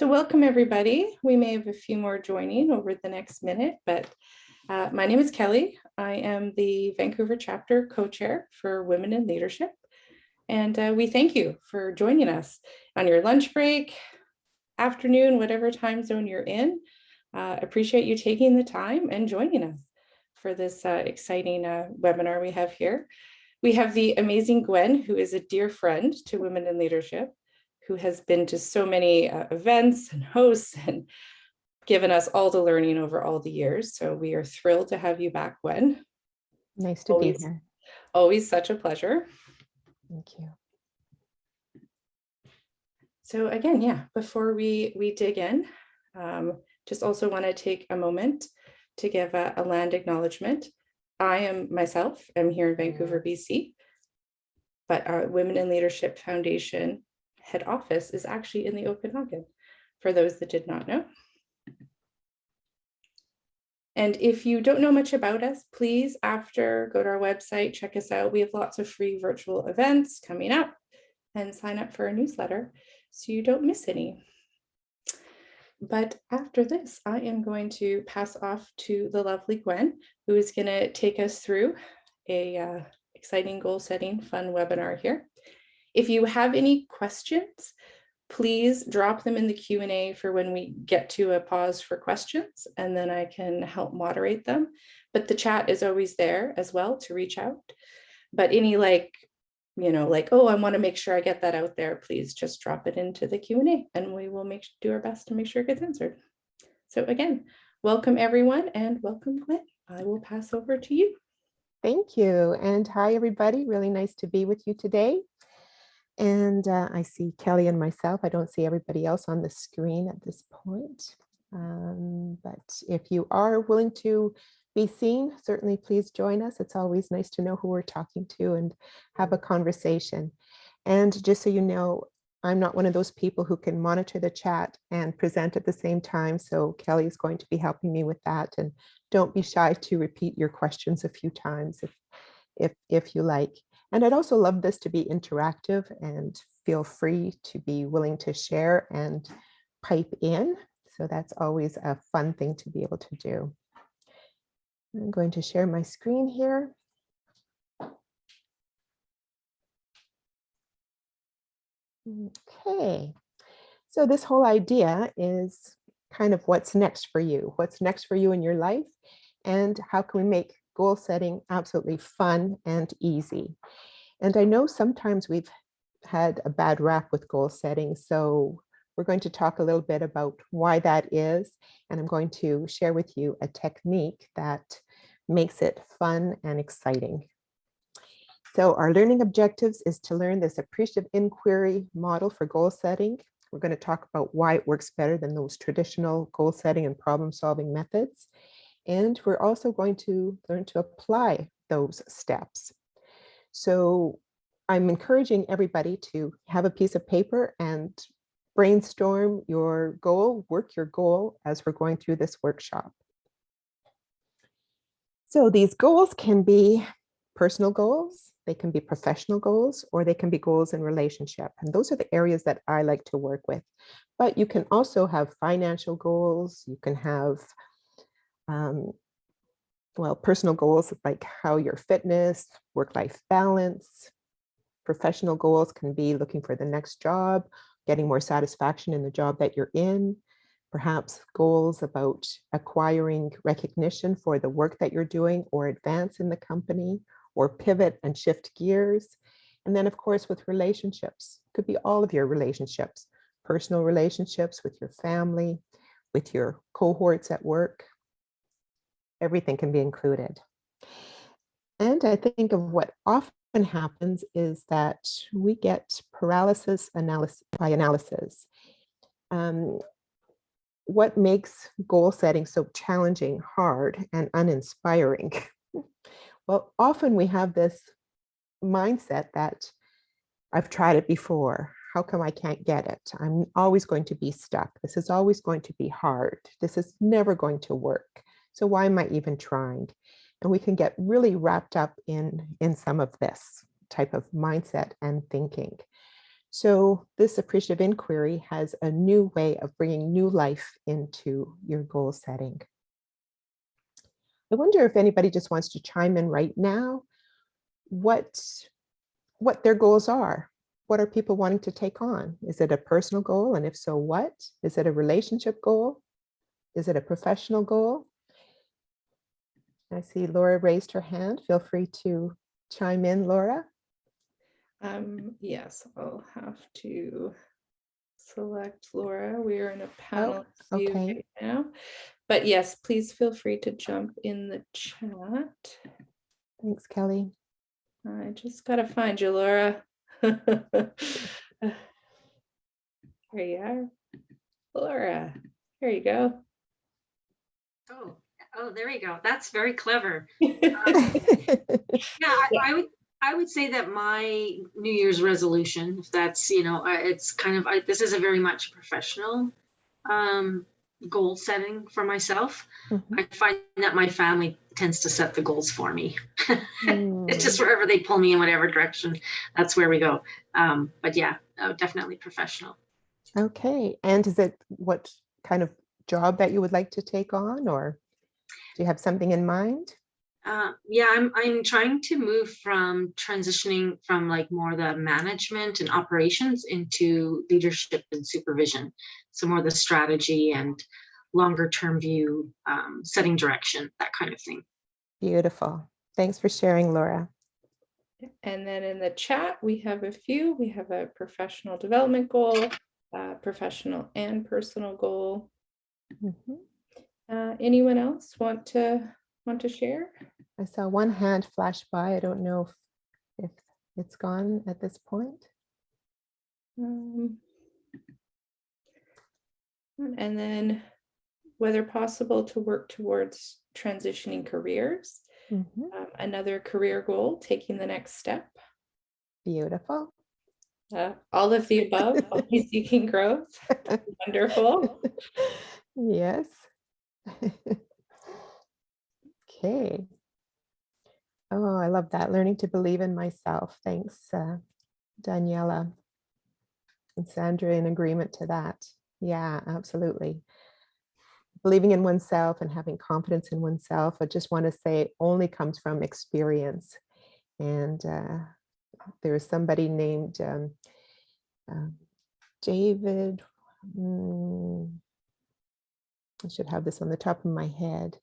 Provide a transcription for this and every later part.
So welcome everybody. We may have a few more joining over the next minute, but my name is Kelly. I am the Vancouver chapter co-chair for Women in Leadership. And we thank you for joining us on your lunch break, afternoon, whatever time zone you're in. Appreciate you taking the time and joining us for this exciting webinar we have here. We have the amazing Gwen, who is a dear friend to Women in Leadership, who has been to so many events and hosts and given us all the learning over all the years. So we are thrilled to have you back, Gwen. Nice to be here. Always such a pleasure. Thank you. So again, yeah, before we dig in, just also want to take a moment to give a land acknowledgement. I myself am here in Vancouver, BC, but our Women in Leadership Foundation head office is actually in the Okanagan, for those that did not know. And if you don't know much about us, please, after, go to our website, check us out. We have lots of free virtual events coming up, and sign up for our newsletter so you don't miss any. But after this, I am going to pass off to the lovely Gwen, who is going to take us through a exciting goal setting fun webinar here. If you have any questions, please drop them in the Q&A for when we get to a pause for questions, and then I can help moderate them. But the chat is always there as well to reach out. But any oh, I want to make sure I get that out there, please just drop it into the Q&A and we will do our best to make sure it gets answered. So again, welcome everyone, and welcome Gwen. I will pass over to you. Thank you. And hi, everybody. Really nice to be with you today. And I see Kelly and myself. I don't see everybody else on the screen at this point. But if you are willing to be seen, certainly please join us. It's always nice to know who we're talking to and have a conversation. And just so you know, I'm not one of those people who can monitor the chat and present at the same time. So Kelly is going to be helping me with that. And don't be shy to repeat your questions a few times if you like. And I'd also love this to be interactive, and feel free to be willing to share and pipe in. So that's always a fun thing to be able to do. I'm going to share my screen here. Okay, so this whole idea is kind of what's next for you. What's next for you in your life, and how can we make goal setting absolutely fun and easy? And I know sometimes we've had a bad rap with goal setting, so we're going to talk a little bit about why that is, and I'm going to share with you a technique that makes it fun and exciting. So our learning objectives is to learn this appreciative inquiry model for goal setting. We're going to talk about why it works better than those traditional goal setting and problem solving methods. And we're also going to learn to apply those steps. So I'm encouraging everybody to have a piece of paper and brainstorm your goal, work your goal as we're going through this workshop. So these goals can be personal goals, they can be professional goals, or they can be goals in relationship. And those are the areas that I like to work with. But you can also have financial goals, you can have personal goals like how your fitness, work-life balance. Professional goals can be looking for the next job, getting more satisfaction in the job that you're in. Perhaps goals about acquiring recognition for the work that you're doing, or advance in the company, or pivot and shift gears. And then of course with relationships, could be all of your relationships, personal relationships with your family, with your cohorts at work. Everything can be included. And I think of what often happens is that we get paralysis by analysis. What makes goal setting so challenging, hard, and uninspiring? Well, often we have this mindset that I've tried it before. How come I can't get it? I'm always going to be stuck. This is always going to be hard. This is never going to work. So why am I even trying? And we can get really wrapped up in some of this type of mindset and thinking. So this appreciative inquiry has a new way of bringing new life into your goal setting. I wonder if anybody just wants to chime in right now, what their goals are. What are people wanting to take on? Is it a personal goal? And if so, what? Is it a relationship goal? Is it a professional goal? I see Laura raised her hand. Feel free to chime in, Laura. Yes, I'll have to select Laura. We are in a Oh, panel view okay. right now. But yes, please feel free to jump in the chat. Thanks, Kelly. I just gotta find you, Laura. There you are. Laura, there you go. Oh, there you go. That's very clever. Yeah. I would say that my New Year's resolution, if that's, it's kind of, this is a very much professional goal setting for myself. Mhm. I find that my family tends to set the goals for me. It's just Mm. wherever they pull me in whatever direction, that's where we go. But yeah, definitely professional. Okay. And is it what kind of job that you would like to take on, or do you have something in mind? Yeah, I'm trying to move from transitioning from like more the management and operations into leadership and supervision. So more the strategy and longer term view, setting direction, that kind of thing. Beautiful. Thanks for sharing, Laura. And then in the chat, we have a few. We have a professional development goal, professional and personal goal. Mhm. Anyone else want to share? I saw one hand flash by. I don't know if it's gone at this point. And then whether possible to work towards transitioning careers. Mhm. Another career goal, taking the next step. Beautiful. All of the above, always seeking growth. Wonderful. Yes. Okay. Oh, I love that. Learning to believe in myself. Thanks, Daniela and Sandra, in agreement to that. Yeah, absolutely. Believing in oneself and having confidence in oneself, I just want to say, only comes from experience. And there is somebody named David. I should have this on the top of my head.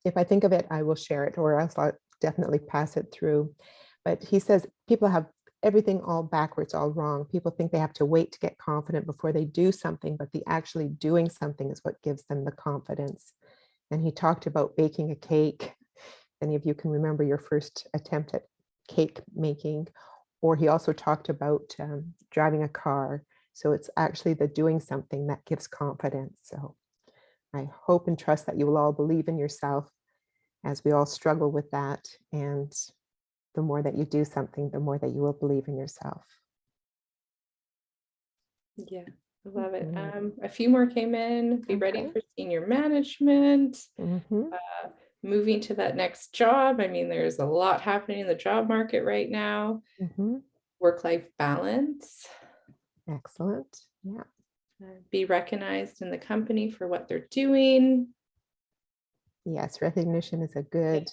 If I think of it, I will share it, or else I'll definitely pass it through. But he says people have everything all backwards, all wrong. People think they have to wait to get confident before they do something, but the actually doing something is what gives them the confidence. And he talked about baking a cake. If any of you can remember your first attempt at cake making, or he also talked about driving a car. So it's actually the doing something that gives confidence. So I hope and trust that you will all believe in yourself, as we all struggle with that. And the more that you do something, the more that you will believe in yourself. Yeah, I love it. Mhm. A few more came in. Be ready Okay. for senior management. Mhm. Moving to that next job. I mean, there's a lot happening in the job market right now. Mhm. Work-life balance. Excellent. Yeah. Be recognized in the company for what they're doing. Yes, recognition is a good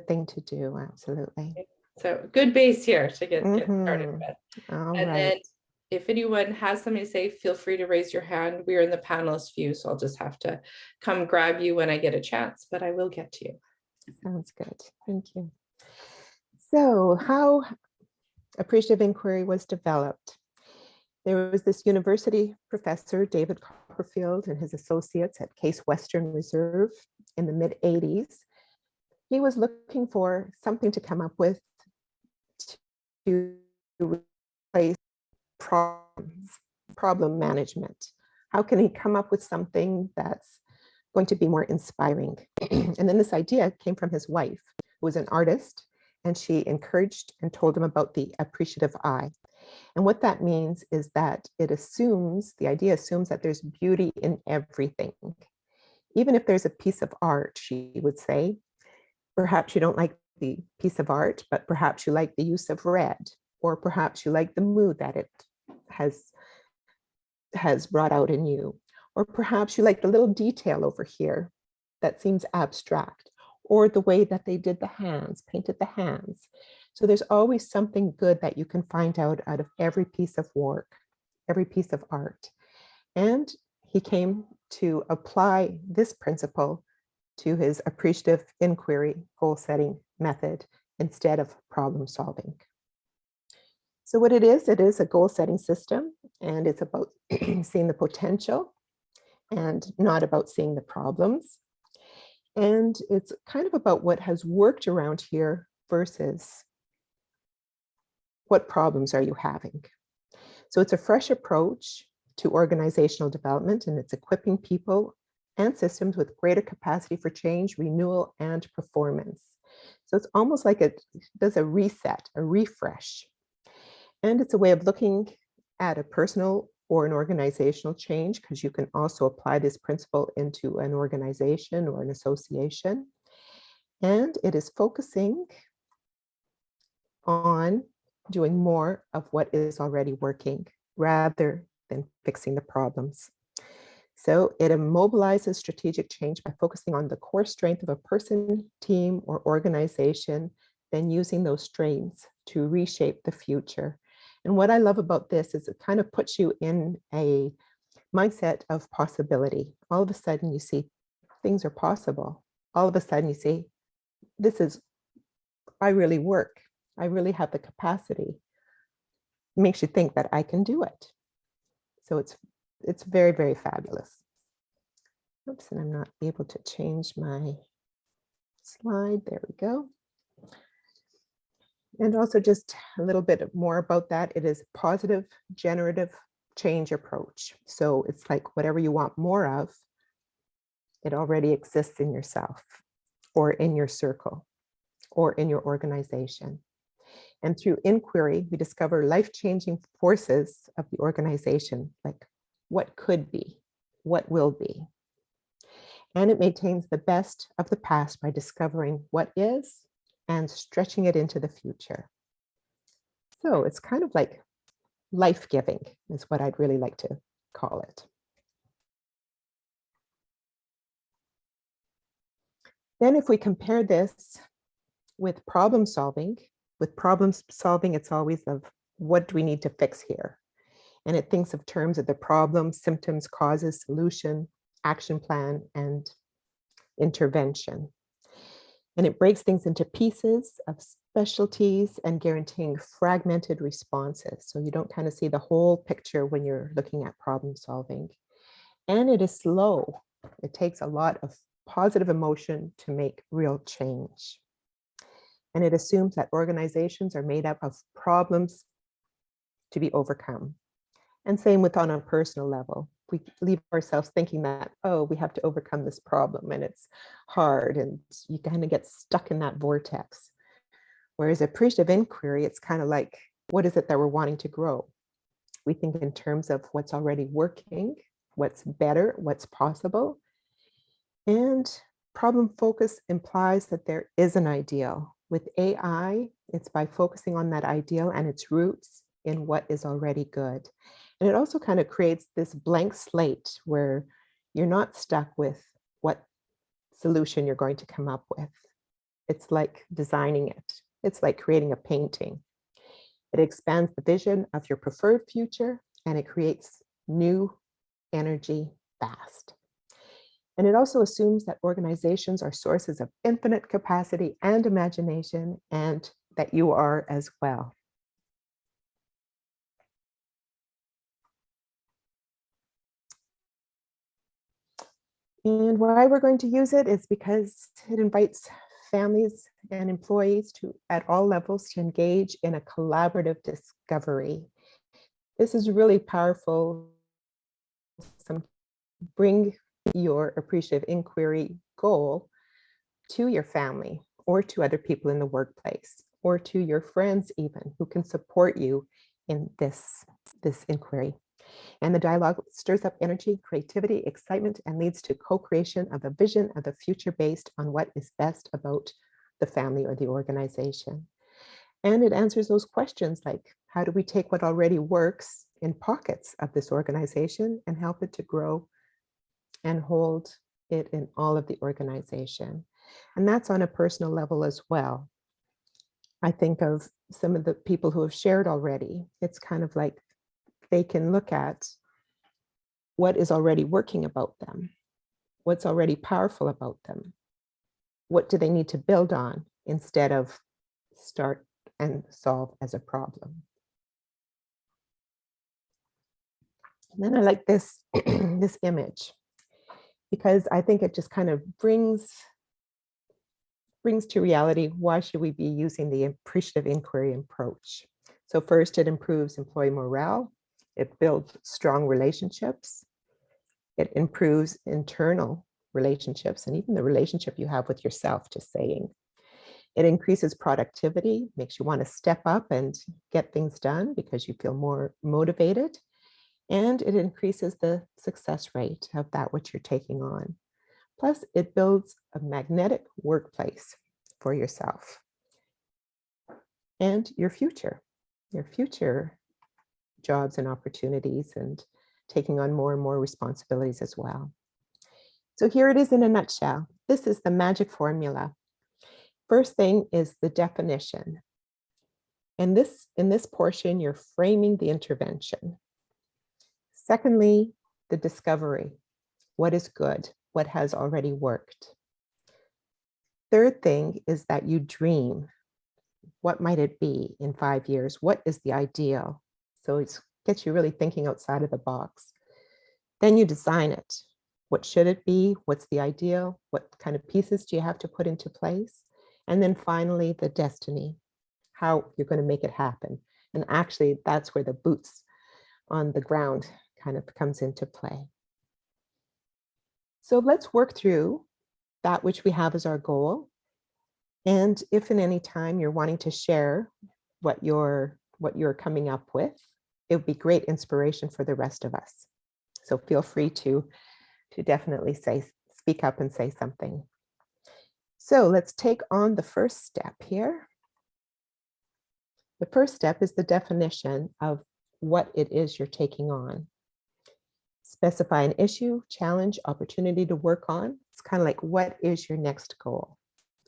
thing to do. Absolutely. So good base here to get started Mhm. with. All And right. then if anyone has something to say, feel free to raise your hand. We're in the panelist view, so I'll just have to come grab you when I get a chance, but I will get to you. Sounds good. Thank you. So, how appreciative inquiry was developed? There was this university professor, David Copperfield, and his associates at Case Western Reserve in the mid-80s. He was looking for something to come up with to replace problem management. How can he come up with something that's going to be more inspiring? And then this idea came from his wife, who was an artist, and she encouraged and told him about the appreciative eye. And what that means is that the idea assumes that there's beauty in everything. Even if there's a piece of art, she would say, perhaps you don't like the piece of art, but perhaps you like the use of red, or perhaps you like the mood that it has brought out in you, or perhaps you like the little detail over here that seems abstract, or the way that they did the hands, painted the hands. So there's always something good that you can find out of every piece of work, every piece of art. And he came to apply this principle to his appreciative inquiry goal setting method instead of problem solving. So what it is a goal setting system, and it's about seeing the potential and not about seeing the problems. And it's kind of about what has worked around here versus what problems are you having. So it's a fresh approach to organizational development, and it's equipping people and systems with greater capacity for change, renewal, and performance. So it's almost like it does a reset, a refresh. And it's a way of looking at a personal or an organizational change, because you can also apply this principle into an organization or an association. And it is focusing on doing more of what is already working rather than fixing the problems. So it immobilizes strategic change by focusing on the core strength of a person, team, or organization, then using those strengths to reshape the future. And what I love about this is it kind of puts you in a mindset of possibility. All of a sudden you see things are possible. All of a sudden you see, I really work. I really have the capacity. It makes you think that I can do it. So it's very, very fabulous. Oops, and I'm not able to change my slide. There we go. And also just a little bit more about that. It is a positive generative change approach. So it's like whatever you want more of, it already exists in yourself or in your circle or in your organization. And through inquiry, we discover life-changing forces of the organization, like what could be, what will be. And it maintains the best of the past by discovering what is and stretching it into the future. So it's kind of like life-giving is what I'd really like to call it. Then if we compare this with problem solving, it's always of what do we need to fix here? And it thinks of terms of the problem, symptoms, causes, solution, action plan, and intervention. And it breaks things into pieces of specialties and guaranteeing fragmented responses. So you don't kind of see the whole picture when you're looking at problem solving. And it is slow. It takes a lot of positive emotion to make real change. And it assumes that organizations are made up of problems to be overcome. And same with on a personal level. We leave ourselves thinking that, oh, we have to overcome this problem and it's hard, and you kind of get stuck in that vortex. Whereas appreciative inquiry, it's kind of like, what is it that we're wanting to grow? We think in terms of what's already working, what's better, what's possible. And problem focus implies that there is an ideal. With AI, it's by focusing on that ideal and its roots in what is already good. And it also kind of creates this blank slate where you're not stuck with what solution you're going to come up with. It's like designing it. It's like creating a painting. It expands the vision of your preferred future, and it creates new energy fast. And it also assumes that organizations are sources of infinite capacity and imagination, and that you are as well. And why we're going to use it is because it invites families and employees at all levels to engage in a collaborative discovery. This is really powerful. Bring your appreciative inquiry goal to your family or to other people in the workplace or to your friends even who can support you in this inquiry. And the dialogue stirs up energy, creativity, excitement, and leads to co-creation of a vision of the future based on what is best about the family or the organization. And it answers those questions like, how do we take what already works in pockets of this organization and help it to grow and hold it in all of the organization? And that's on a personal level as well. I think of some of the people who have shared already. It's kind of like they can look at what is already working about them, what's already powerful about them, what do they need to build on instead of start and solve as a problem. And then I like this, this image, because I think it just kind of brings to reality, why should we be using the appreciative inquiry approach? So first, it improves employee morale. It builds strong relationships. It improves internal relationships and even the relationship you have with yourself, just saying. It increases productivity, makes you want to step up and get things done because you feel more motivated. And it increases the success rate of that which you're taking on. Plus, it builds a magnetic workplace for yourself and your future jobs and opportunities, and taking on more and more responsibilities as well. So here it is in a nutshell. This is the magic formula. First thing is the definition. And in this portion, you're framing the intervention. Secondly, the discovery. What is good? What has already worked? Third thing is that you dream. What might it be in 5 years? What is the ideal? So it gets you really thinking outside of the box. Then you design it. What should it be? What's the ideal? What kind of pieces do you have to put into place? And then finally, the destiny, how you're going to make it happen. And actually, that's where the boots on the ground kind of comes into play. So let's work through that which we have as our goal. And if in any time you're wanting to share what you're coming up with, it would be great inspiration for the rest of us. So feel free to definitely speak up and say something. So let's take on the first step here. The first step is the definition of what it is you're taking on. Specify an issue, challenge, opportunity to work on. It's kind of like, what is your next goal?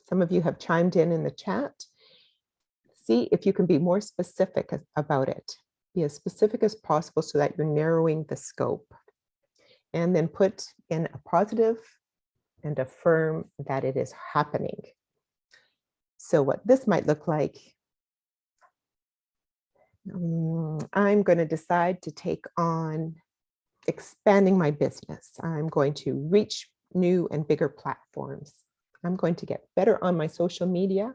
Some of you have chimed in the chat. See if you can be more specific about it. Be as specific as possible so that you're narrowing the scope. And then put in a positive and affirm that it is happening. So what this might look like, I'm going to decide to take on expanding my business. I'm going to reach new and bigger platforms. I'm going to get better on my social media,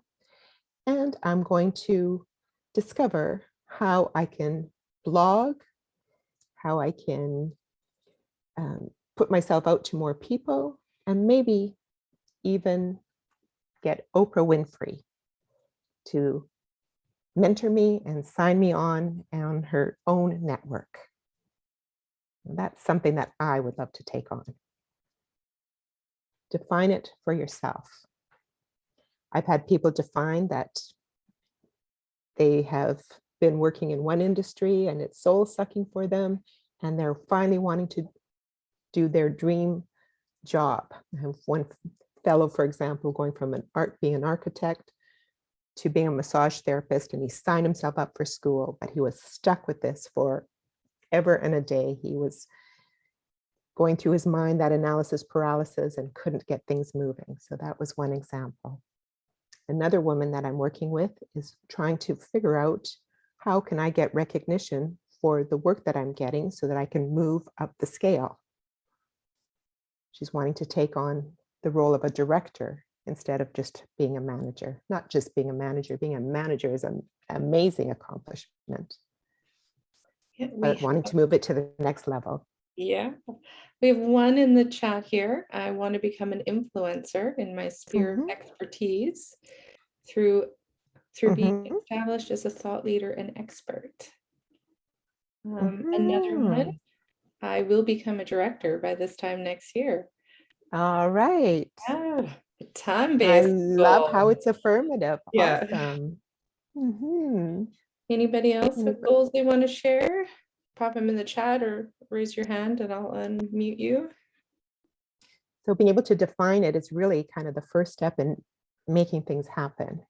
and I'm going to discover how I can blog, how I can put myself out to more people, and maybe even get Oprah Winfrey to mentor me and sign me on her own network. That's something that I would love to take on. Define it for yourself. I've had people define that they have been working in one industry and it's soul sucking for them, and they're finally wanting to do their dream job. I have one fellow, for example, going from being an architect to being a massage therapist, and he signed himself up for school, but he was stuck with this for ever and a day. He was going through his mind that analysis paralysis and couldn't get things moving. So that was one example. Another woman that I'm working with is trying to figure out, how can I get recognition for the work that I'm getting so that I can move up the scale? She's wanting to take on the role of a director instead of just being a manager. Not just being a manager is an amazing accomplishment. Yeah, But wanting to move it to the next level. Yeah, we have one in the chat here. I want to become an influencer in my sphere of expertise through being established as a thought leader and expert. Another one, I will become a director by this time next year. All right. Yeah. I Time-based love goal. how it's affirmative. Yeah. Awesome. Mhm. Anybody else Any have goals they want to share? Pop them in the chat or raise your hand and I'll unmute you. So being able to define it is really kind of the first step in making things happen.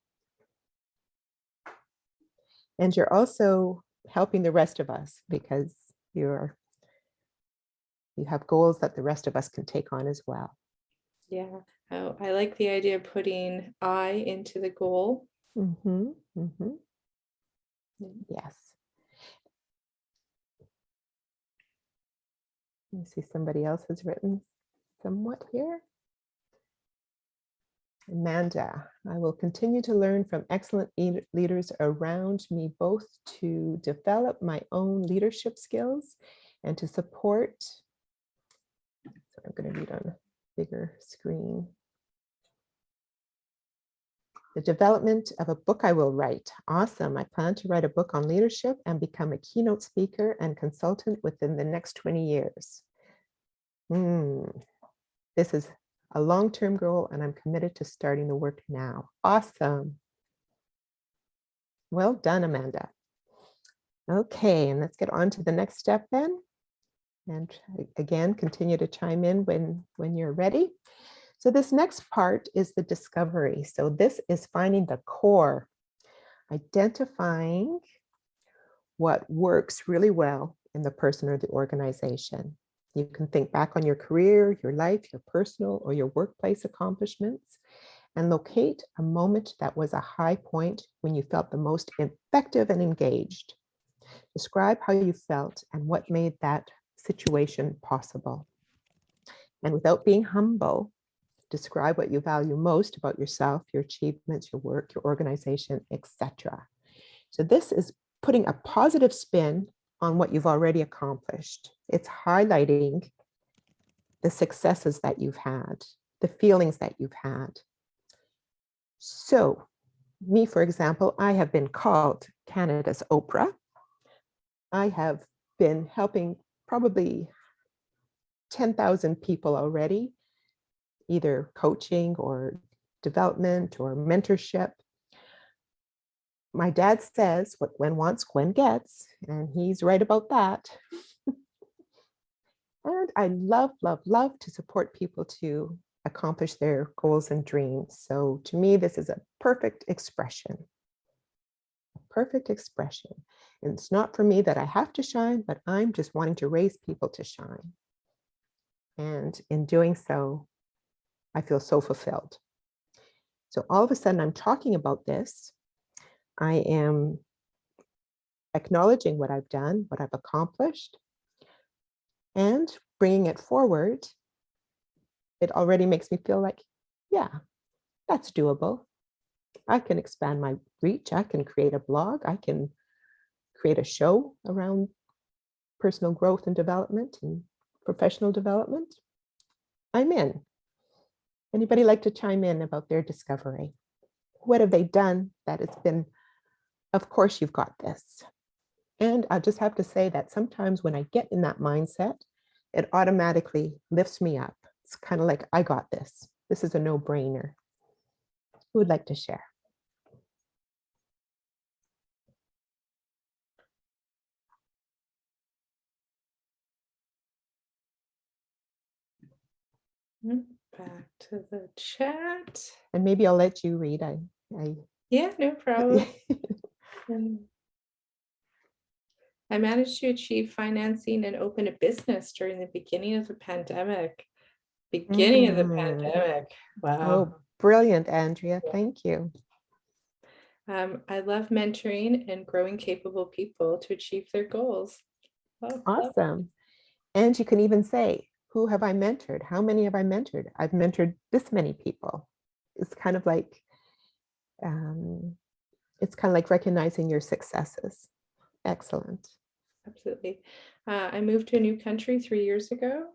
And you're also helping the rest of us because you have goals that the rest of us can take on as well. Yeah. Oh, I like the idea of putting I into the goal. Mhm, mhm. Yes. Let me see, somebody else has written somewhat here. Amanda, I will continue to learn from excellent leaders around me, both to develop my own leadership skills and to support. So I'm going to read on a bigger screen. The development of a book I will write. Awesome. I plan to write a book on leadership and become a keynote speaker and consultant within the next 20 years. This is a long-term goal and I'm committed to starting the work now. Awesome. Well done, Amanda. Okay, and let's get on to the next step then. And again, continue to chime in when you're ready. So this next part is the discovery. So this is finding the core, identifying what works really well in the person or the organization. You can think back on your career, your life, your personal or your workplace accomplishments, and locate a moment that was a high point when you felt the most effective and engaged. Describe how you felt and what made that situation possible. And without being humble, describe what you value most about yourself, your achievements, your work, your organization, etc. So this is putting a positive spin on what you've already accomplished. It's highlighting the successes that you've had, the feelings that you've had. So me, for example, I have been called Canada's Oprah. I have been helping probably 10,000 people already, either coaching or development or mentorship. My dad says what Gwen wants, Gwen gets, and he's right about that. And I love, love, love to support people to accomplish their goals and dreams. So to me, this is a perfect expression. A perfect expression. And it's not for me that I have to shine, but I'm just wanting to raise people to shine. And in doing so, I feel so fulfilled. So all of a sudden I'm talking about this. I am acknowledging what I've done, what I've accomplished, and bringing it forward. It already makes me feel like, yeah, that's doable. I can expand my reach. I can create a blog. I can create a show around personal growth and development and professional development. I'm in. Anybody like to chime in about their discovery? What have they done that it's been, of course you've got this. And I just have to say that sometimes when I get in that mindset, it automatically lifts me up. It's kind of like, I got this. This is a no-brainer. Who would like to share? Back to the chat. And maybe I'll let you read. Yeah, no problem. I managed to achieve financing and open a business during the beginning of the pandemic. Wow. Oh, brilliant, Andrea. Thank you. I love mentoring and growing capable people to achieve their goals. Awesome. And you can even say, who have I mentored? How many have I mentored? I've mentored this many people. It's kind of like, recognizing your successes. Excellent. Absolutely. I moved to a new country 3 years ago,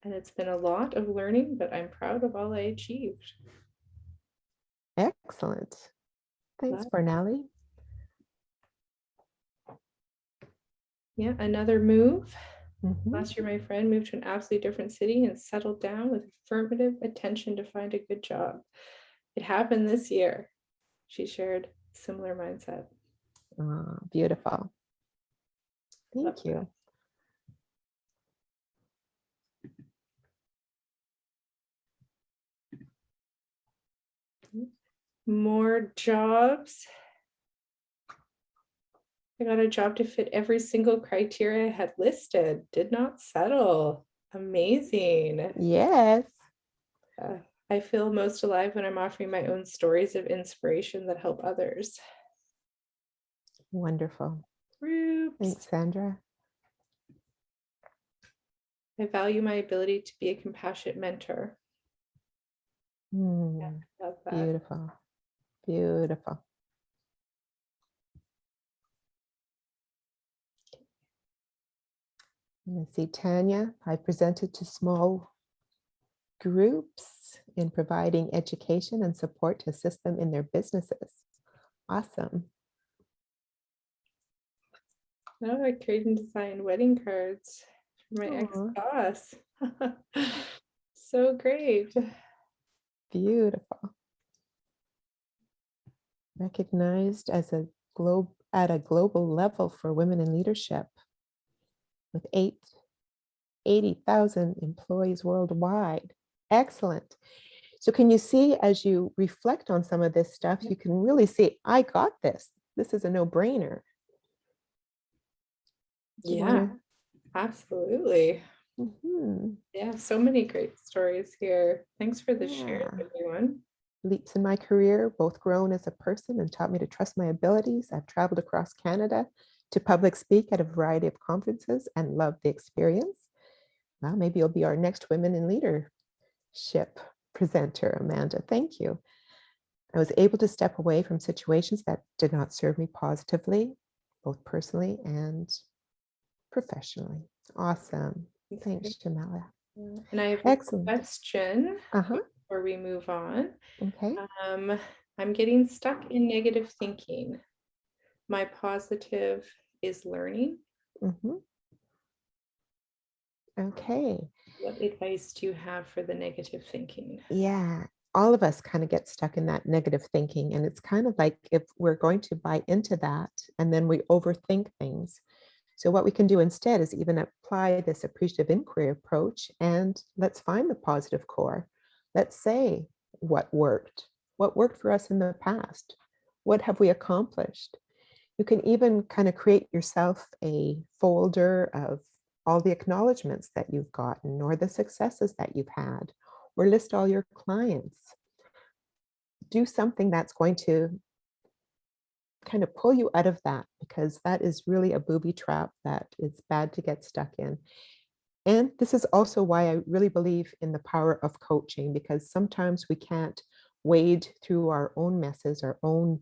and it's been a lot of learning, but I'm proud of all I achieved. Excellent. Thanks, Barnelli. Yeah, another move. Mhm. Last year, my friend moved to an absolutely different city and settled down with affirmative attention to find a good job. It happened this year. She shared similar mindset. Beautiful. Love Thank you. More jobs. I got a job to fit every single criteria I had listed. Did not settle. Amazing. Yes. I feel most alive when I'm offering my own stories of inspiration that help others. Wonderful. Groups. Thanks, Sandra. I value my ability to be a compassionate mentor. Yeah, love that. Beautiful. Beautiful. Let's see, Tanya, I presented to small groups in providing education and support to assist them in their businesses. Awesome. No, I create and design wedding cards for my ex-boss. So great. Beautiful. Recognized as a at a global level for women in leadership with 80,000 employees worldwide. Excellent. So can you see, as you reflect on some of this stuff, you can really see, I got this. This is a no-brainer. Yeah, absolutely. Yeah, so many great stories here. Thanks for the share, everyone. Leaps in my career, both grown as a person and taught me to trust my abilities. I've traveled across Canada to public speak at a variety of conferences and loved the experience. Well, maybe you'll be our next Women in Leadership presenter, Amanda. Thank you. I was able to step away from situations that did not serve me positively, both personally and professionally. Awesome. Thanks, Jamala. And I have Excellent. a question before we move on. Okay. I'm getting stuck in negative thinking. My positive is learning. Okay. What advice do you have for the negative thinking? Yeah, all of us kind of get stuck in that negative thinking. And it's kind of like if we're going to buy into that and then we overthink things. So what we can do instead is even apply this appreciative inquiry approach and let's find the positive core. Let's say what worked for us in the past. What have we accomplished? You can even kind of create yourself a folder of all the acknowledgements that you've gotten or the successes that you've had, or list all your clients. Do something that's going to kind of pull you out of that, because that is really a booby trap that is bad to get stuck in. And this is also why I really believe in the power of coaching, because sometimes we can't wade through our own messes, our own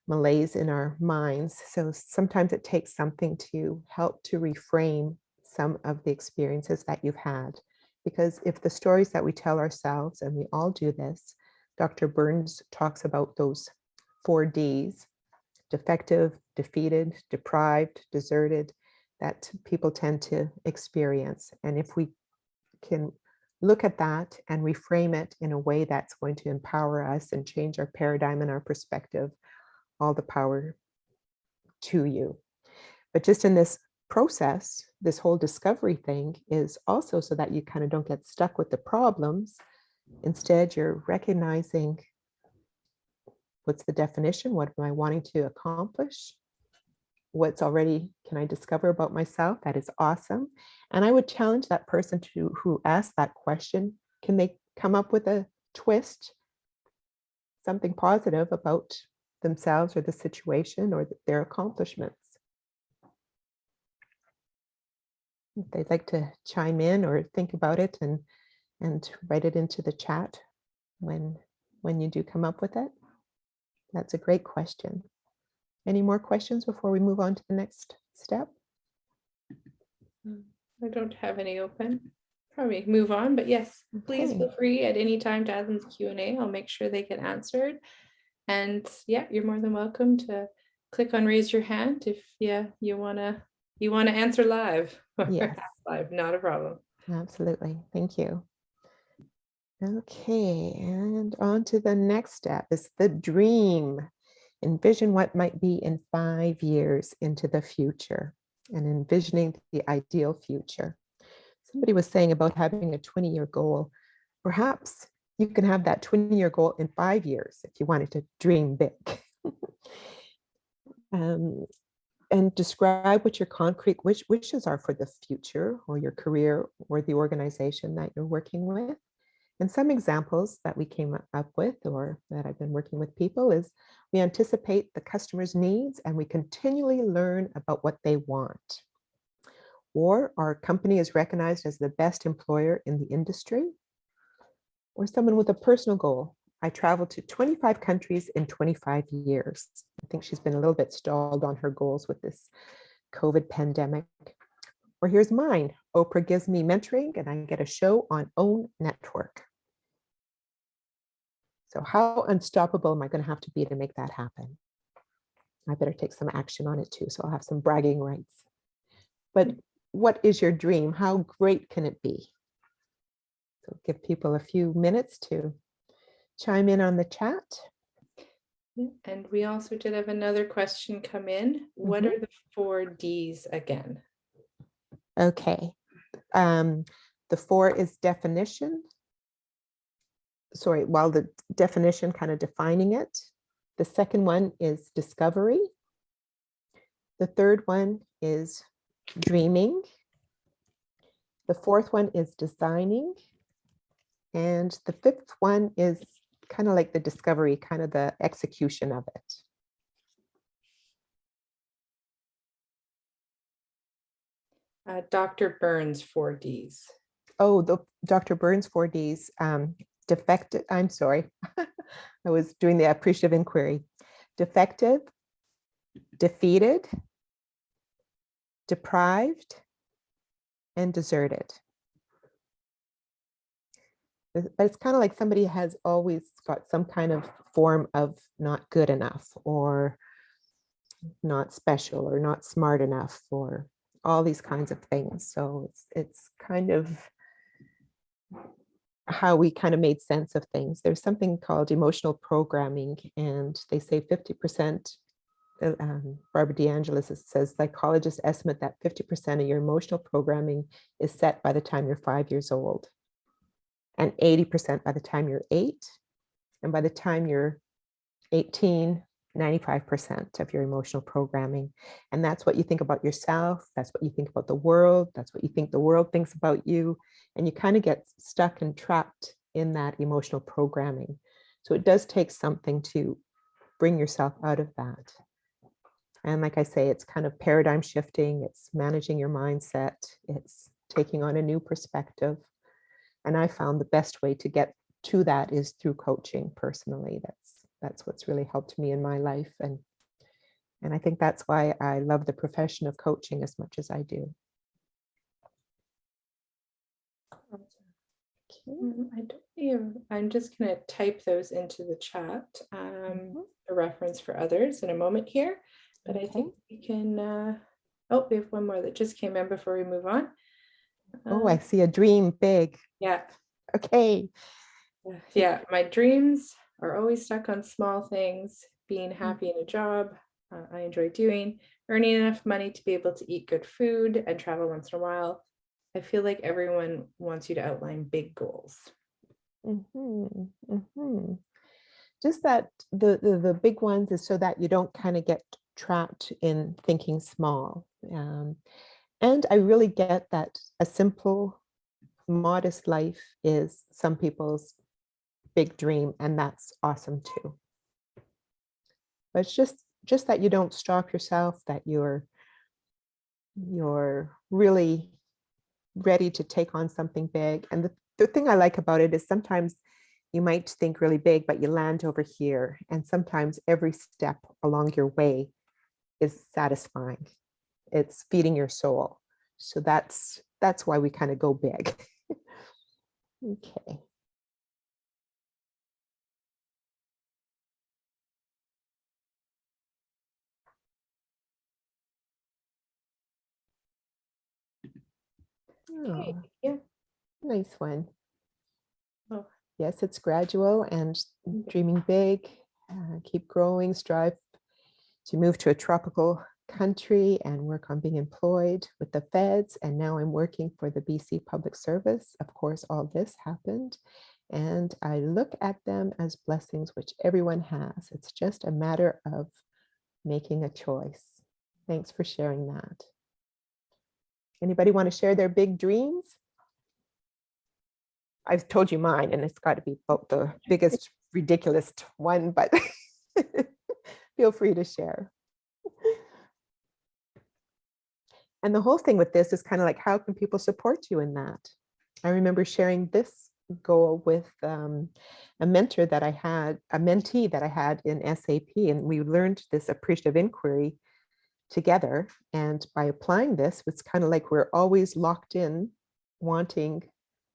malaise in our minds. So sometimes it takes something to help to reframe some of the experiences that you've had. Because if the stories that we tell ourselves, and we all do this, Dr. Burns talks about those 4 Ds: defective, defeated, deprived, deserted, that people tend to experience. And if we can look at that and reframe it in a way that's going to empower us and change our paradigm and our perspective, all the power to you. But just in this process, this whole discovery thing is also so that you kind of don't get stuck with the problems. Instead, you're recognizing, what's the definition? What am I wanting to accomplish? What's already can I discover about myself? That is awesome. And I would challenge that person who asked that question, can they come up with a twist, something positive about themselves or the situation or their accomplishments? If they'd like to chime in or think about it and write it into the chat when you do come up with it. That's a great question. Any more questions before we move on to the next step? I don't have any open. Probably move on, but yes, please feel free at any time to add them to Q&A. I'll make sure they get answered. And yeah, you're more than welcome to click on raise your hand if you want to answer live. Yes. Half five, not a problem. Absolutely. Thank you. Okay, and on to the next step is the dream. Envision what might be in 5 years into the future and envisioning the ideal future. Somebody was saying about having a 20-year goal. Perhaps you can have that 20-year goal in 5 years if you wanted to dream big. And describe what your concrete wishes are for the future or your career or the organization that you're working with. And some examples that we came up with or that I've been working with people is we anticipate the customer's needs and we continually learn about what they want. Or our company is recognized as the best employer in the industry. Or someone with a personal goal. I traveled to 25 countries in 25 years. I think she's been a little bit stalled on her goals with this COVID pandemic. Or here's mine. Oprah gives me mentoring and I get a show on OWN Network. So how unstoppable am I going to have to be to make that happen? I better take some action on it too, so I'll have some bragging rights. But what is your dream? How great can it be? So give people a few minutes to chime in on the chat. And we also did have another question come in. What are the 4 Ds again? Okay. The 4 is definition. Sorry, while the definition kind of defining it. The second one is discovery. The third one is dreaming. The fourth one is designing. And the fifth one is kind of like the discovery, kind of the execution of it. Dr. Burns, 4 Ds. Oh, the Dr. Burns 4 Ds. Defective, I'm sorry. I was doing the appreciative inquiry. Defective, defeated, deprived, and deserted. But it's kind of like somebody has always got some kind of form of not good enough or not special or not smart enough or all these kinds of things. So it's kind of how we kind of made sense of things. There's something called emotional programming, and they say 50%, Barbara DeAngelis says psychologists estimate that 50% of your emotional programming is set by the time you're 5 years old, and 80% by the time you're 8, and by the time you're 18, 95% of your emotional programming. And that's what you think about yourself. That's what you think about the world. That's what you think the world thinks about you. And you kind of get stuck and trapped in that emotional programming. So it does take something to bring yourself out of that. And like I say, it's kind of paradigm shifting. It's managing your mindset. It's taking on a new perspective. And I found the best way to get to that is through coaching personally. That's what's really helped me in my life. And I think that's why I love the profession of coaching as much as I do. I don't have, I'm just going to type those into the chat, a reference for others in a moment here, but I think we can, oh, we have one more that just came in before we move on. Oh, I see a dream big. Yeah. Okay. Yeah, my dreams are always stuck on small things, being happy in a job I enjoy doing, earning enough money to be able to eat good food and travel once in a while. I feel like everyone wants you to outline big goals. Just that the big ones is so that you don't kind of get trapped in thinking small. And I really get that a simple, modest life is some people's big dream, and that's awesome too. But it's just that you don't stop yourself, that you're really ready to take on something big. And the thing I like about it is sometimes you might think really big, but you land over here. And sometimes every step along your way is satisfying. It's feeding your soul. So that's why we kind of go big. Okay. Oh, Yeah. nice one. Oh. Yes, it's gradual and dreaming big, keep growing, strive to move to a tropical country and work on being employed with the feds. And now I'm working for the BC Public Service. Of course, all this happened. And I look at them as blessings, which everyone has. It's just a matter of making a choice. Thanks for sharing that. Anybody want to share their big dreams? I've told you mine, and it's got to be both the biggest, ridiculous one, but feel free to share. And the whole thing with this is kind of like, how can people support you in that? I remember sharing this goal with a mentor that I had, a mentee that I had in SAP, and we learned this appreciative inquiry together. And by applying this, it's kind of like we're always locked in wanting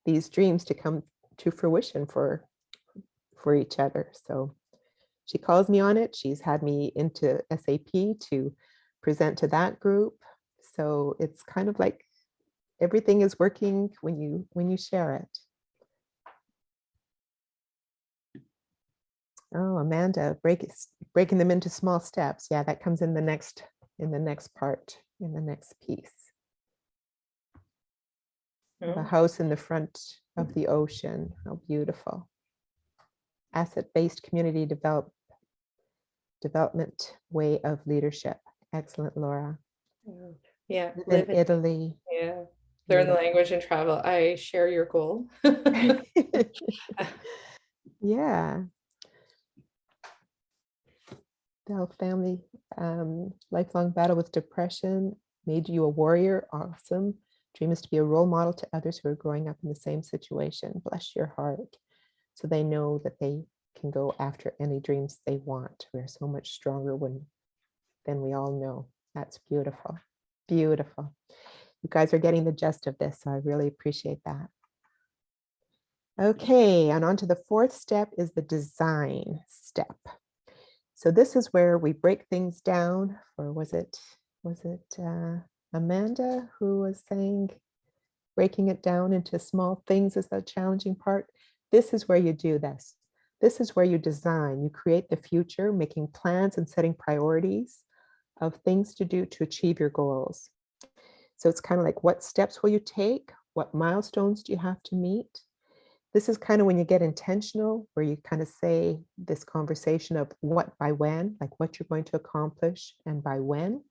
these dreams to come to fruition for each other. So she calls me on it. She's had me into SAP to present to that group. So it's kind of like everything is working when you share it. Oh, Amanda, breaking them into small steps. Yeah, that comes in the next part, in the next piece. Oh. The house in the front of the ocean. How beautiful. Asset-based community development way of leadership. Excellent, Laura. Yeah. Live in Italy. Yeah. Learn the language and travel. I share your goal. Yeah. The family lifelong battle with depression made you a warrior. Awesome. Dream is to be a role model to others who are growing up in the same situation. Bless your heart. So they know that they can go after any dreams they want. We're so much stronger than we all know. That's beautiful. Beautiful. You guys are getting the gist of this, so I really appreciate that. Okay, and on to the fourth step is the design step. So this is where we break things down. Or was it Amanda who was saying breaking it down into small things is the challenging part? This is where you do this. This is where you design. You create the future, making plans and setting priorities of things to do to achieve your goals. So it's kind of like, what steps will you take? What milestones do you have to meet? This is kind of when you get intentional, where you kind of say this conversation of what by when, like what you're going to accomplish and by when.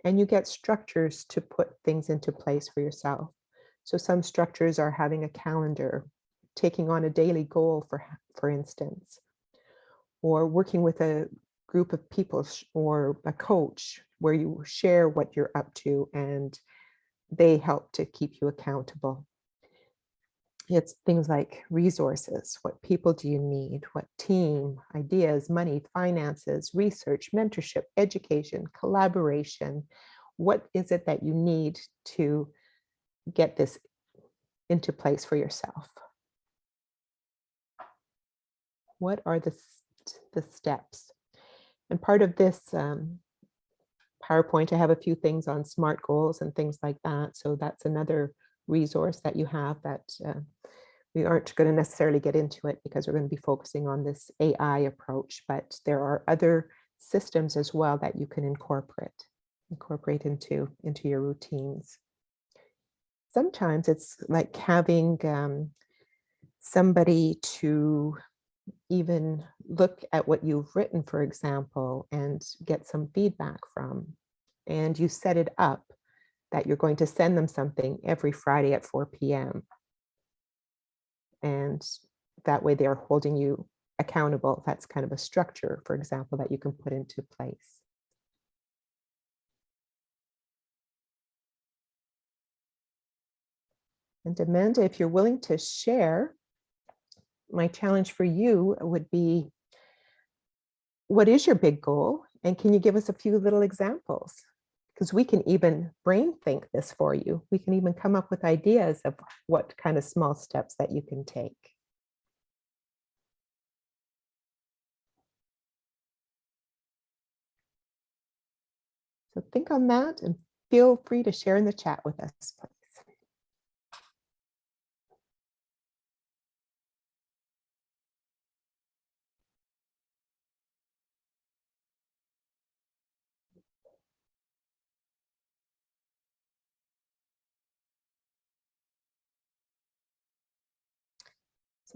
And you get structures to put things into place for yourself. So some structures are having a calendar, taking on a daily goal, for instance, or working with a group of people or a coach where you share what you're up to and they help to keep you accountable. It's things like resources. What people do you need? What team, ideas, money, finances, research, mentorship, education, collaboration? What is it that you need to get this into place for yourself? What are the steps? And part of this PowerPoint, I have a few things on SMART goals and things like that. So that's another resource that you have that we aren't going to necessarily get into it because we're going to be focusing on this AI approach, but there are other systems as well that you can incorporate into your routines. Sometimes it's like having somebody to even look at what you've written, for example, and get some feedback from. And you set it up that you're going to send them something every Friday at 4 p.m. And that way they're holding you accountable. That's kind of a structure, for example, that you can put into place. And Amanda, if you're willing to share, my challenge for you would be, what is your big goal? And can you give us a few little examples? Because we can even brain think this for you. We can even come up with ideas of what kind of small steps that you can take. So think on that and feel free to share in the chat with us, please.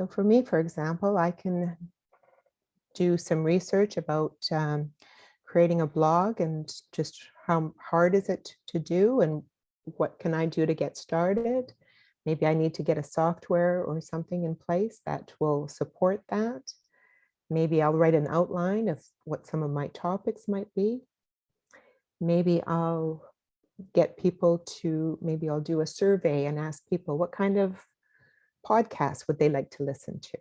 So for me, for example, I can do some research about creating a blog and just how hard is it to do and what can I do to get started. Maybe I need to get a software or something in place that will support that. Maybe I'll write an outline of what some of my topics might be. Maybe I'll get people to, maybe I'll do a survey and ask people what kind of podcasts would they like to listen to.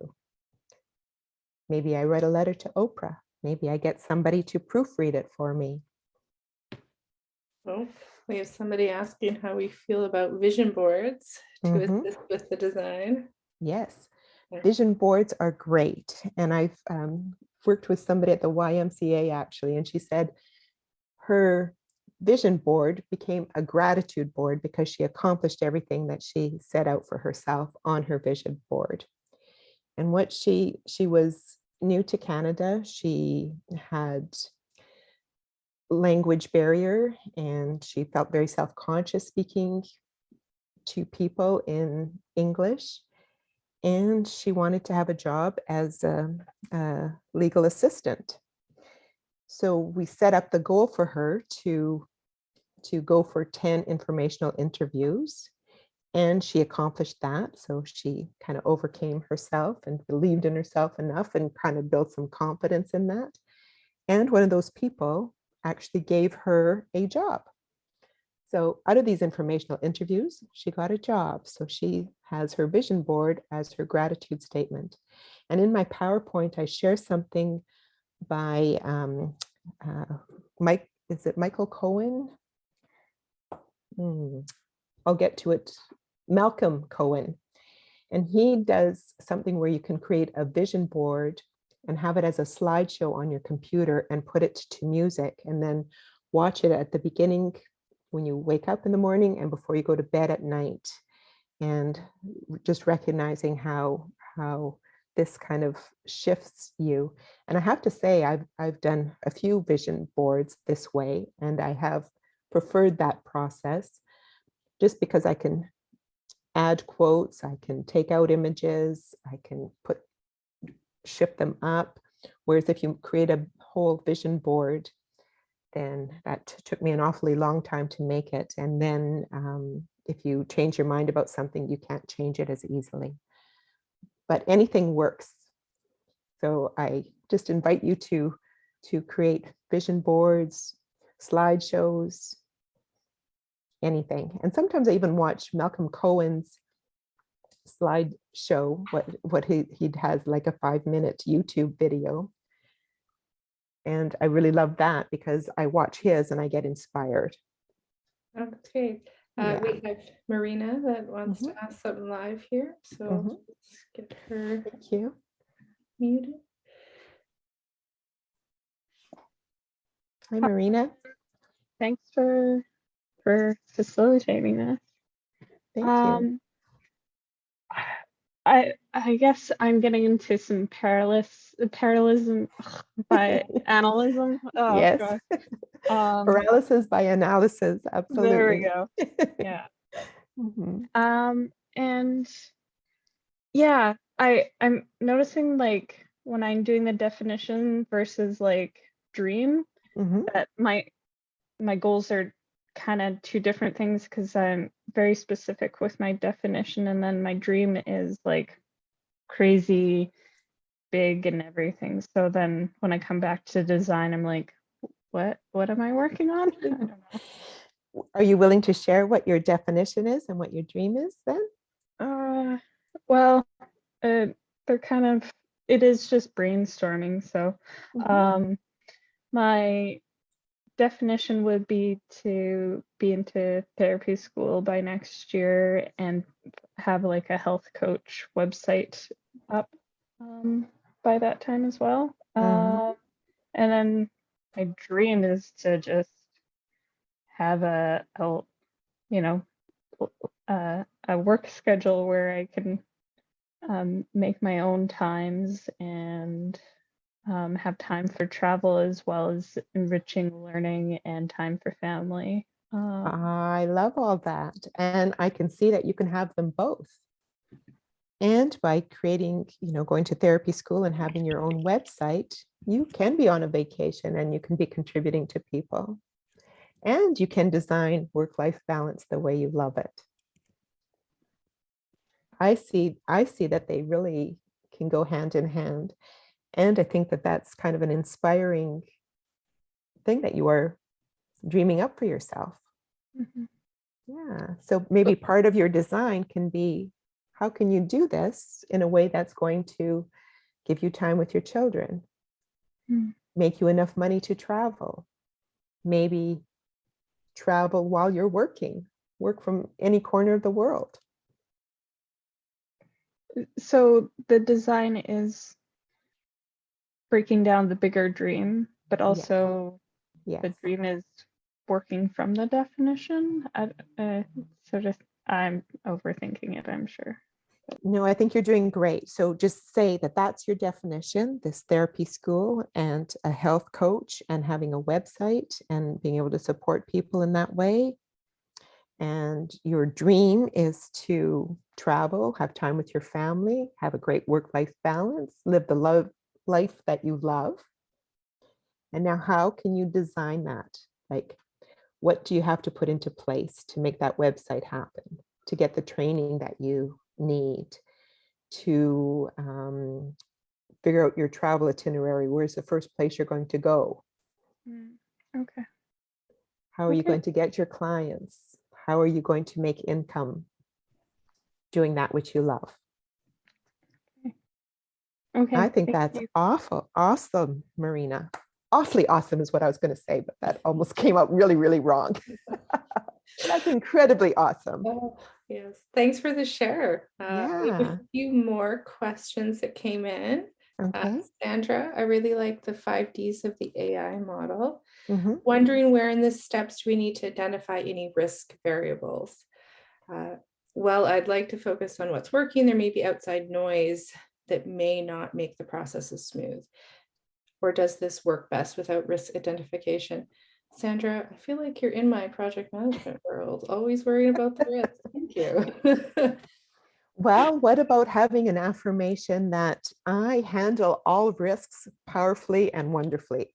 Maybe I write a letter to Oprah. Maybe I get somebody to proofread it for me. Oh, we have somebody asking how we feel about vision boards to Mhm. assist with the design. Yes, Yeah. vision boards are great. And I've worked with somebody at the YMCA actually, and she said her vision board became a gratitude board because she accomplished everything that she set out for herself on her vision board. And what she was new to Canada, she had language barrier and she felt very self-conscious speaking to people in English. And she wanted to have a job as a legal assistant. So we set up the goal for her to go for 10 informational interviews. And she accomplished that. So she kind of overcame herself and believed in herself enough and kind of built some confidence in that. And one of those people actually gave her a job. So out of these informational interviews, she got a job. So she has her vision board as her gratitude statement. And in my PowerPoint, I share something by is it Michael Cohen? I'll get to it. Malcolm Cohen. And he does something where you can create a vision board and have it as a slideshow on your computer and put it to music and then watch it at the beginning when you wake up in the morning and before you go to bed at night. And just recognizing how this kind of shifts you. And I have to say, I've done a few vision boards this way, and I have preferred that process just because I can add quotes, I can take out images, I can shift them up. Whereas if you create a whole vision board, then that took me an awfully long time to make it. And then if you change your mind about something, you can't change it as easily. But anything works. So I just invite you to create vision boards, slideshows, anything. And sometimes I even watch Malcolm Cohen's slideshow, what he has like a 5-minute YouTube video. And I really love that because I watch his and I get inspired. Okay. Yeah. We have Marina that wants to ask something live here. So let's get her Thank you. muted. Hi, Marina. Thanks for facilitating this. Thank you. I guess I'm getting into some parallelism by analysm. Oh, Yes. gosh. Paralysis by analysis. Absolutely. There we go. Yeah. And yeah, I'm noticing like when I'm doing the definition versus like dream, that my goals are kind of two different things because I'm very specific with my definition, and then my dream is like crazy big and everything. So then when I come back to design, I'm like, what am I working on? I don't know. Are you willing to share what your definition is and what your dream is then? Well, they're kind of, it is just brainstorming. So my definition would be to be into therapy school by next year and have like a health coach website up by that time as well. And then my dream is to just have a work schedule where I can make my own times and have time for travel as well as enriching learning and time for family. I love all that. And I can see that you can have them both. And by creating, going to therapy school and having your own website, you can be on a vacation and you can be contributing to people. And you can design work-life balance the way you love it. I see that they really can go hand in hand. And I think that that's kind of an inspiring thing that you are dreaming up for yourself. Mhm. Yeah. So maybe part of your design can be, how can you do this in a way that's going to give you time with your children, make you enough money to travel, maybe travel while you're working, work from any corner of the world. So the design is breaking down the bigger dream, but also Yes. the dream is working from the definition. I'm overthinking it, I'm sure. No, I think you're doing great. So just say that that's your definition, this therapy school and a health coach and having a website and being able to support people in that way. And your dream is to travel, have time with your family, have a great work-life balance, live the life that you love. And now how can you design that? Like, what do you have to put into place to make that website happen, to get the training that you need, to figure out your travel itinerary? Where's the first place you're going to go? Okay. How are you going to get your clients? How are you going to make income doing that which you love? Okay. I think that's awesome, Marina. Awfully awesome is what I was going to say, but that almost came out really, really wrong. That's incredibly awesome. Oh, yes. Thanks for the share. We have Yeah. a few more questions that came in. Okay. Sandra, I really like the 5 Ds of the AI model. Mhm. Wondering where in the steps do we need to identify any risk variables? Well, I'd like to focus on what's working. There may be outside noise that may not make the process as smooth. Or does this work best without risk identification? Sandra, I feel like you're in my project management world, always worrying about the risk. Thank you. Well, what about having an affirmation that I handle all risks powerfully and wonderfully?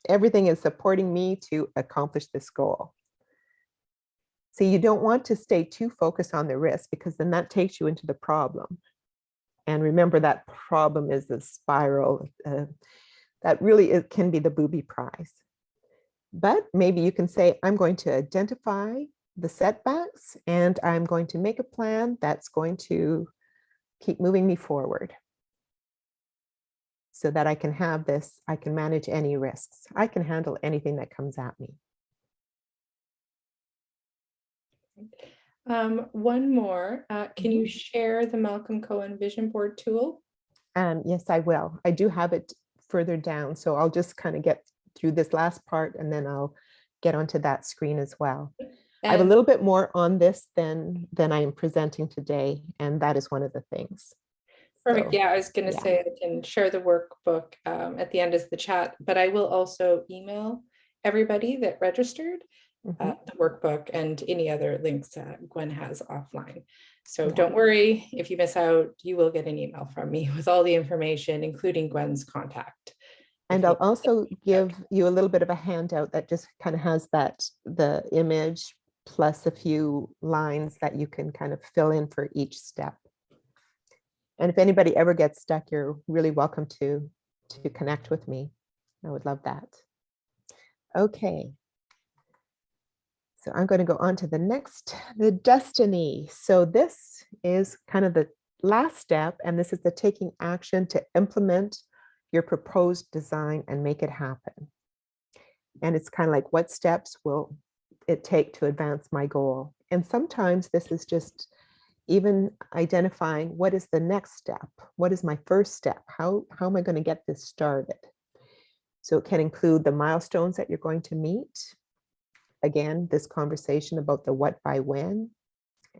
Everything is supporting me to accomplish this goal. See, you don't want to stay too focused on the risk because then that takes you into the problem. And remember that problem is a spiral. That really can be the booby prize. But maybe you can say, I'm going to identify the setbacks and I'm going to make a plan that's going to keep moving me forward so that I can have this, I can manage any risks. I can handle anything that comes at me. One more, can you share the Malcolm Cohen Vision Board tool? Yes, I will. I do have it further down, so I'll just kind of get through this last part and then I'll get onto that screen as well. I have a little bit more on this than I am presenting today, and that is one of the things. Perfect. So, yeah, I was going to say I can share the workbook at the end of the chat, but I will also email everybody that registered the workbook and any other links that Gwen has offline. So don't worry, if you miss out, you will get an email from me with all the information, including Gwen's contact. And I'll also give you a little bit of a handout that just kind of has the image plus a few lines that you can kind of fill in for each step. And if anybody ever gets stuck, you're really welcome to connect with me. I would love that. Okay. So I'm going to go on to the next, the destiny. So this is kind of the last step, and this is the taking action to implement your proposed design and make it happen. And it's kind of like, what steps will it take to advance my goal? And sometimes this is just even identifying what is the next step? What is my first step? How am I going to get this started? So it can include the milestones that you're going to meet. Again, this conversation about the what, by, when,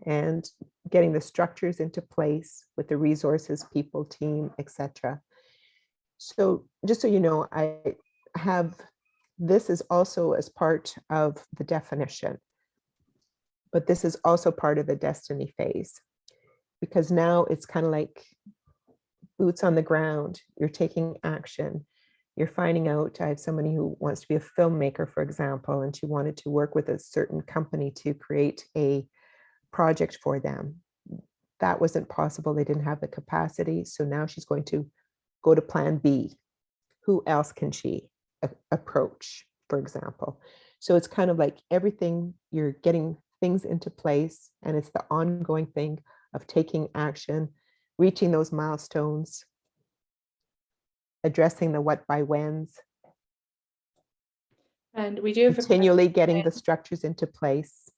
and getting the structures into place with the resources, people, team, etc. So just so you know, I have, this is also as part of the definition, but this is also part of the destiny phase. because now it's kind of like boots on the ground. You're taking action. You're finding out. I have somebody who wants to be a filmmaker, for example, and she wanted to work with a certain company to create a project for them. That wasn't possible. They didn't have the capacity. So now she's going to go to plan B. Who else can she approach, for example? So it's kind of like everything, you're getting things into place, and it's the ongoing thing of taking action, reaching those milestones, addressing the what by whens, And we do have continually getting the structures into place.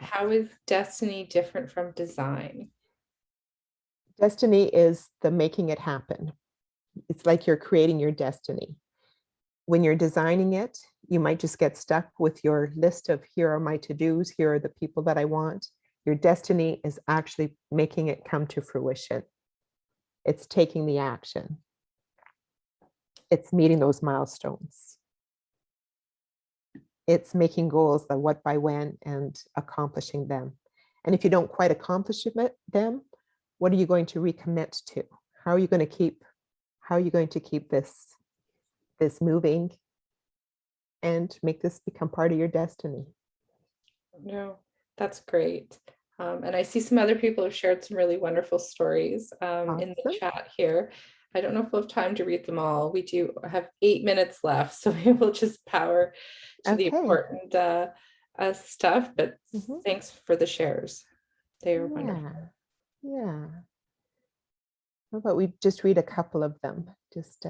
how is destiny different from design? Destiny is the making it happen. It's like you're creating your destiny. When you're designing it, you might just get stuck with your list of, here are my to-dos, here are the people that I want. Your destiny is actually making it come to fruition. It's taking the action. It's meeting those milestones. It's making goals, the what by when, and accomplishing them. And if you don't quite accomplish them, what are you going to recommit to? How are you going to keep this moving and make this become part of your destiny? No, that's great. And I see some other people have shared some really wonderful stories in the Awesome. chat here. I don't know if we'll have time to read them all. We do have 8 minutes left, so we will just power to the Okay. important stuff, but thanks for the shares. They are wonderful. Yeah. How about we just read a couple of them? Just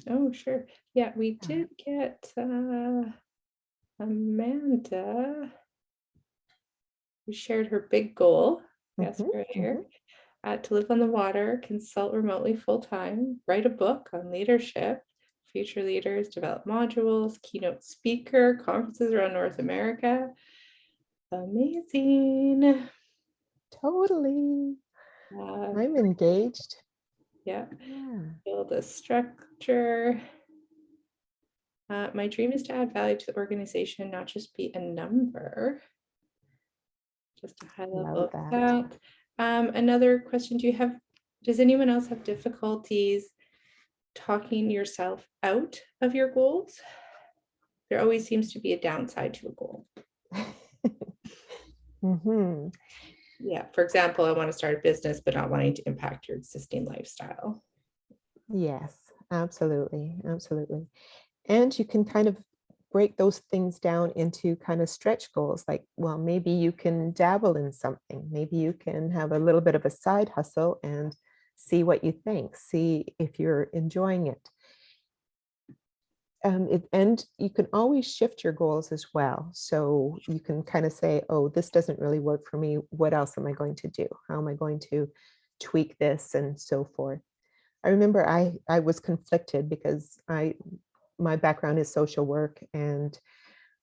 Oh, sure. Yeah, we did get Amanda, who shared her big goal. Yes, earlier. To live on the water, consult remotely full-time, write a book on leadership, future leaders, develop modules, keynote speaker, conferences around North America. Amazing. Totally. I'm engaged. Yeah. Build a structure. My dream is to add value to the organization, not just be a number. Just a high level of that. Another question, does anyone else have difficulties talking yourself out of your goals? There always seems to be a downside to a goal. Yeah, for example, I want to start a business, but not wanting to impact your existing lifestyle. Yes, absolutely. Absolutely. And you can kind of break those things down into kind of stretch goals, like, well, maybe you can dabble in something. Maybe you can have a little bit of a side hustle and see what you think, see if you're enjoying it. And you can always shift your goals as well. So you can kind of say, oh, this doesn't really work for me. What else am I going to do? How am I going to tweak this and so forth? I remember I was conflicted because my background is social work, and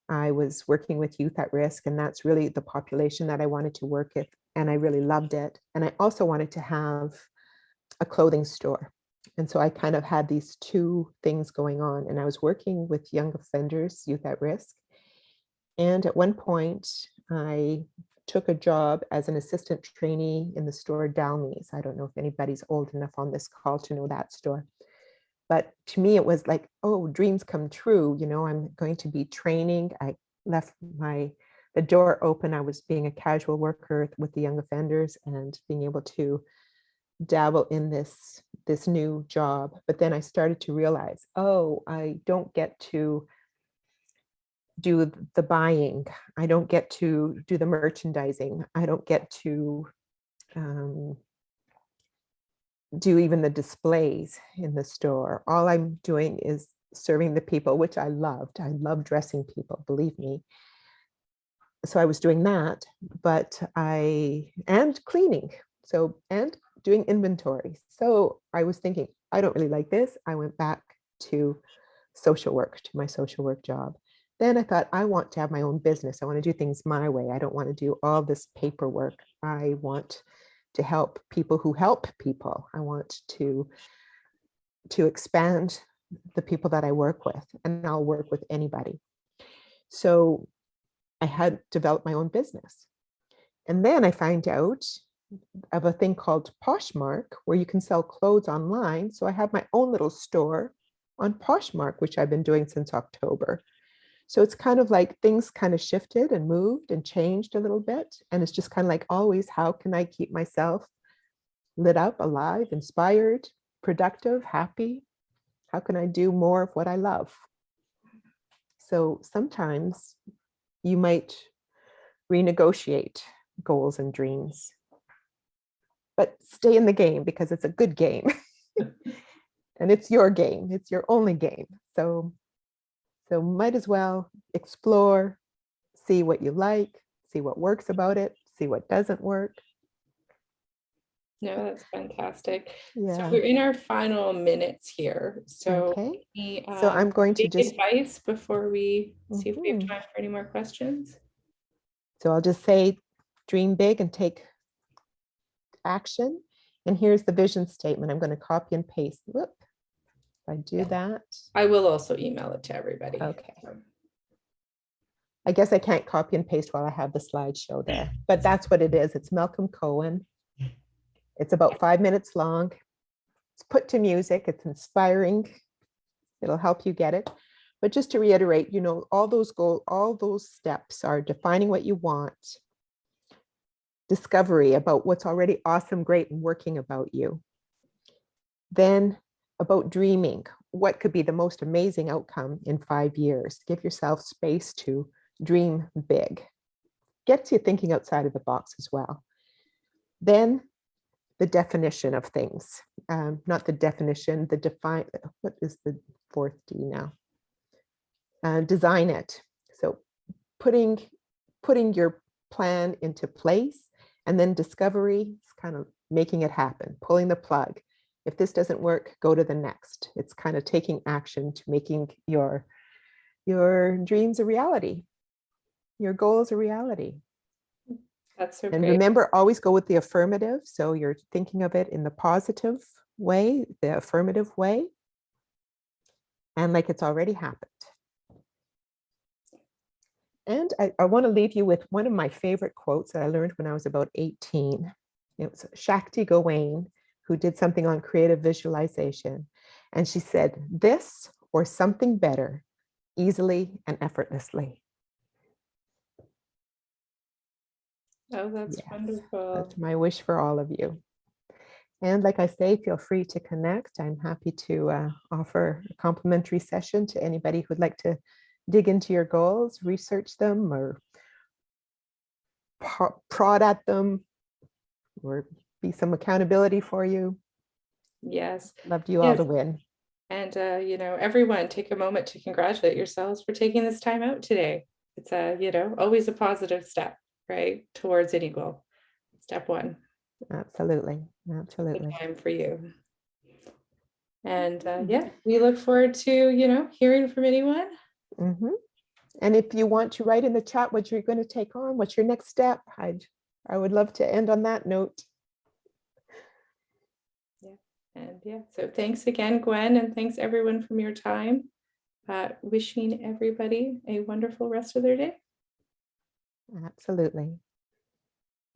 I was working with youth at risk, and that's really the population that I wanted to work with, and I really loved it. And I also wanted to have a clothing store. And so I kind of had these two things going on, and I was working with young offenders, youth at risk. And at one point, I took a job as an assistant trainee in the store Dalmies. I don't know if anybody's old enough on this call to know that store. But to me, it was like, oh, dreams come true. I'm going to be training. I left the door open. I was being a casual worker with the young offenders and being able to dabble in this new job. But then I started to realize, oh, I don't get to do the buying. I don't get to do the merchandising. I don't get to do even the displays in the store. All I'm doing is serving the people, which I loved. I love dressing people, believe me. So I was doing that, and cleaning. And doing inventory. So I was thinking, I don't really like this. I went back to social work, to my social work job. Then I thought, I want to have my own business. I want to do things my way. I don't want to do all this paperwork. I want to help people who help people. I want to expand the people that I work with, and I'll work with anybody. So I had developed my own business. And then I find out of a thing called Poshmark, where you can sell clothes online. So I have my own little store on Poshmark, which I've been doing since October. So it's kind of like things kind of shifted and moved and changed a little bit. And it's just kind of like always, how can I keep myself lit up, alive, inspired, productive, happy? How can I do more of what I love? So sometimes you might renegotiate goals and dreams, but stay in the game because it's a good game. And it's your game. It's your only game. So might as well explore, see what you like, see what works about it, see what doesn't work. No, that's fantastic. So Yeah. we're in our final minutes here. So Okay. any, So I'm going to big just, advice before we see if we have Mhm. time for any more questions. So I'll just say, dream big and take action. And here's the vision statement. I'm going to copy and paste. Whoop. If I do that, I will also email it to everybody. okay. So, I guess I can't copy and paste while I have the slideshow there, but that's what it is. It's Malcolm Cohen. It's about 5 minutes long. It's put to music. It's inspiring. It'll help you get it. But just to reiterate, you know, all those steps are defining what you want, discovery about what's already awesome, great, and working about you. Then about dreaming, what could be the most amazing outcome in 5 years? Give yourself space to dream big. Gets you thinking outside of the box as well. Then the definition of things, not the definition, the define, what is the fourth D now? Design it. So putting your plan into place, and then discovery is kind of making it happen, pulling the plug. If this doesn't work, go to the next. It's kind of taking action to making your dreams a reality, your goals a reality. that's so And great. remember, always go with the affirmative. So you're thinking of it in the positive way, the affirmative way, and like it's already happened. And I want to leave you with one of my favorite quotes that I learned when I was about 18. It was Shakti Gawain, who did something on creative visualization. And she said, "This or something better, easily and effortlessly." Oh, that's Yes, wonderful. that's my wish for all of you. And like I say, feel free to connect. I'm happy to offer a complimentary session to anybody who'd like to dig into your goals, research them, or prod at them, or be some accountability for you. Yes. Love you all Yes. to win. And, you know, everyone take a moment to congratulate yourselves for taking this time out today. It's you know, always a positive step, right, towards any goal. Step one. Absolutely. Good Absolutely. time for you. And yeah, we look forward to, you know, hearing from anyone. Mm-hmm. And if you want to write in the chat what you're going to take on, what's your next step, I would love to end on that note. Yeah. And yeah, so thanks again, Gwen, and thanks everyone from your time. Wishing everybody a wonderful rest of their day. Absolutely.